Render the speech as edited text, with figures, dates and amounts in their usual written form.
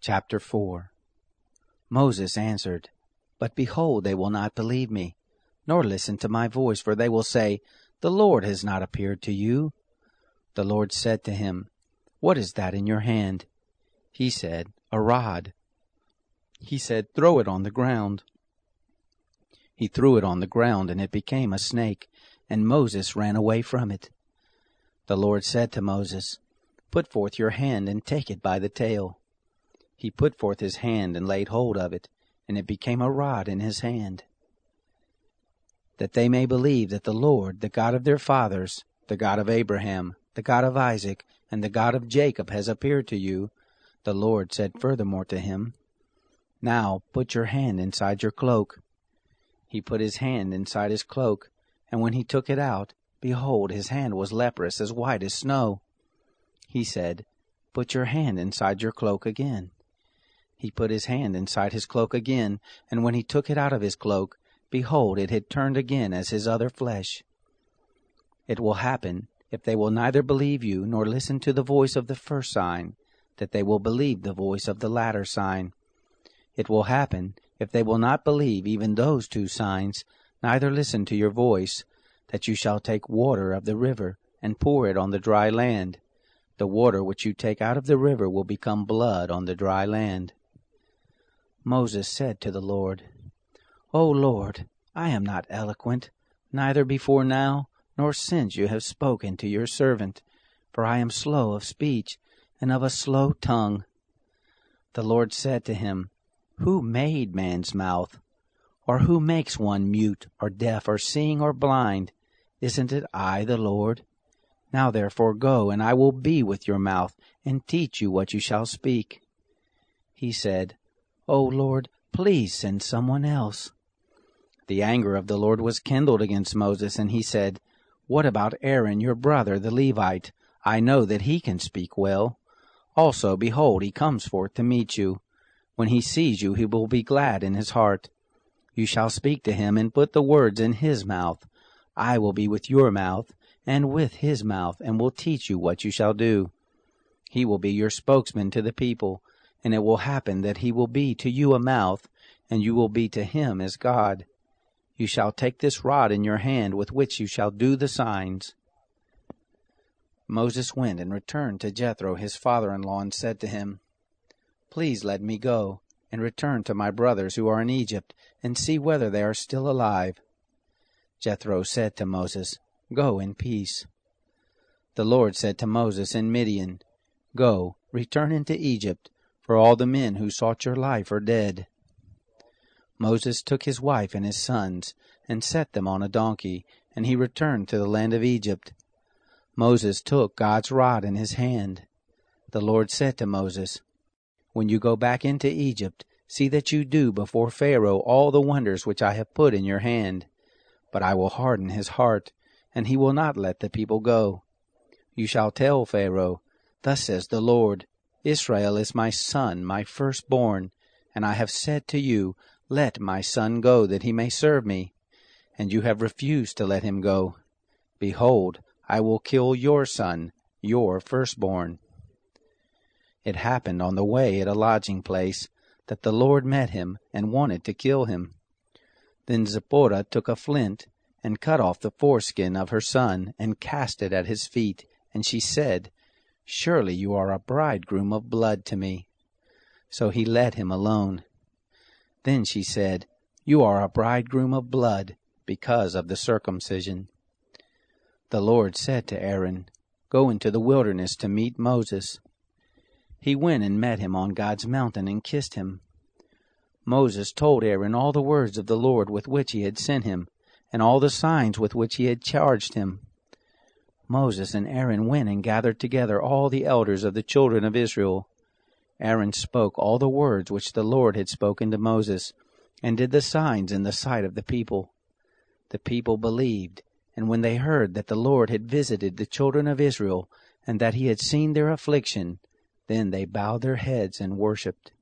Chapter 4. Moses answered, But behold, they will not believe me, nor listen to my voice, for they will say, The Lord has not appeared to you. The Lord said to him, What is that in your hand? He said, A rod. He said, Throw it on the ground. He threw it on the ground, and it became a snake, and Moses ran away from it. The Lord said to Moses, Put forth your hand and take it by the tail. He put forth his hand and laid hold of it, and it became a rod in his hand. That they may believe that the Lord, the God of their fathers, the God of Abraham, the God of Isaac, and the God of Jacob has appeared to you, the Lord said furthermore to him, Now put your hand inside your cloak. He put his hand inside his cloak, and when he took it out, behold, his hand was leprous, as white as snow. He said, Put your hand inside your cloak again. He put his hand inside his cloak again, and when he took it out of his cloak, behold, it had turned again as his other flesh. It will happen, if they will neither believe you nor listen to the voice of the first sign, that they will believe the voice of the latter sign. It will happen, if they will not believe even those two signs, neither listen to your voice, that you shall take water of the river, and pour it on the dry land. The water which you take out of the river will become blood on the dry land. Moses said to the Lord, O Lord, I am not eloquent, neither before now, nor since you have spoken to your servant, for I am slow of speech, and of a slow tongue. The Lord said to him, Who made man's mouth? Or who makes one mute, or deaf, or seeing, or blind? Isn't it I, the Lord? Now therefore go, and I will be with your mouth, and teach you what you shall speak. He said, O Lord, please send someone else. The anger of the Lord was kindled against Moses, and he said, What about Aaron your brother, the Levite? I know that he can speak well. Also, behold, he comes forth to meet you. When he sees you, he will be glad in his heart. You shall speak to him, and put the words in his mouth. I will be with your mouth, and with his mouth, and will teach you what you shall do. He will be your spokesman to the people, and it will happen that he will be to you a mouth, and you will be to him as God. You shall take this rod in your hand with which you shall do the signs. Moses went and returned to Jethro his father-in-law, and said to him, Please let me go, and return to my brothers who are in Egypt, and see whether they are still alive. Jethro said to Moses, Go in peace. The Lord said to Moses in Midian, Go, return into Egypt, for all the men who sought your life are dead. Moses took his wife and his sons, and set them on a donkey, and he returned to the land of Egypt. Moses took God's rod in his hand. The Lord said to Moses, When you go back into Egypt, see that you do before Pharaoh all the wonders which I have put in your hand. But I will harden his heart, and he will not let the people go. You shall tell Pharaoh, Thus says the Lord, Israel is my son, my firstborn, and I have said to you, Let my son go, that he may serve me. And you have refused to let him go. Behold, I will kill your son, your firstborn. It happened on the way at a lodging place, that the Lord met him, and wanted to kill him. Then Zipporah took a flint, and cut off the foreskin of her son, and cast it at his feet, and she said, Surely you are a bridegroom of blood to me. So he let him alone. Then she said, You are a bridegroom of blood, because of the circumcision. The Lord said to Aaron, Go into the wilderness to meet Moses. He went and met him on God's mountain, and kissed him. Moses told Aaron all the words of the Lord with which he had sent him, and all the signs with which he had charged him. Moses and Aaron went and gathered together all the elders of the children of Israel. Aaron spoke all the words which the Lord had spoken to Moses, and did the signs in the sight of the people. The people believed, and when they heard that the Lord had visited the children of Israel, and that he had seen their affliction, then they bowed their heads and worshipped.